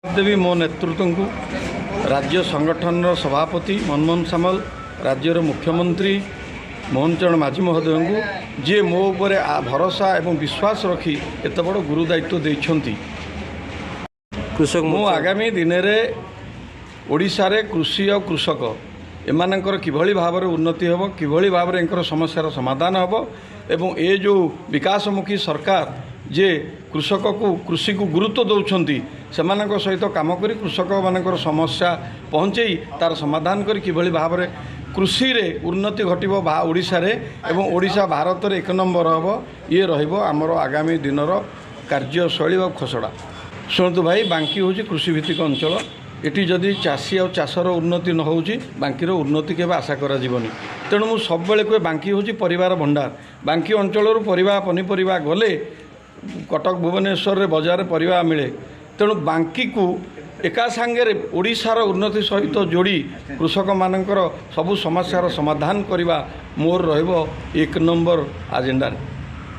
देवी मो नेतृत्व को राज्य संगठन सभापति मनमोहन सामल राज्यर मुख्यमंत्री मोहन चरण माझी महोदय को जी मो उपर भरोसा एवं विश्वास रखी एत बड़ गुरु दायित्व देइछंती। कृषक मो आगामी दिन में ओडिशा रे कृषि और कृषक एमानकर किभली भाव उन्नति होब किभली भाव एंकर समस्यार समाधान होब एवं ए जो विकासमुखी सरकार जे कृषक को कृषि को गुरुत्व दौरान से सहित कम कर कृषक मानकर समस्या पहुँचई तार समाधान कर किभली भाव कृषि रे उन्नति घटिब ओडिशा रे एवं ओडिशा भारत रे एक नंबर हम ये रहिबो आमर आगामी दिनर कार्यशैली और खसड़ा। शुणु भाई बांकी हूँ कृषि भित्तिक अंचल एटी जदि चाषी और चाषर उन्नति न होउची बांकीर उन्नति केबे आशा करा जीवनी। तेणु मु सब बेले कहे बांकी हूँ परिवार भंडार। बांकी अंचल परिवा पनीपरिया गले कटक भुवनेश्वर रे बजार परिवा मिले। तेणु बांकी को एका सांगे ओडिशार उन्नति सहित जोड़ी कृषक मानकर सबु समस्यार समाधान करने मोर रहिबो एक नंबर एजेंडा।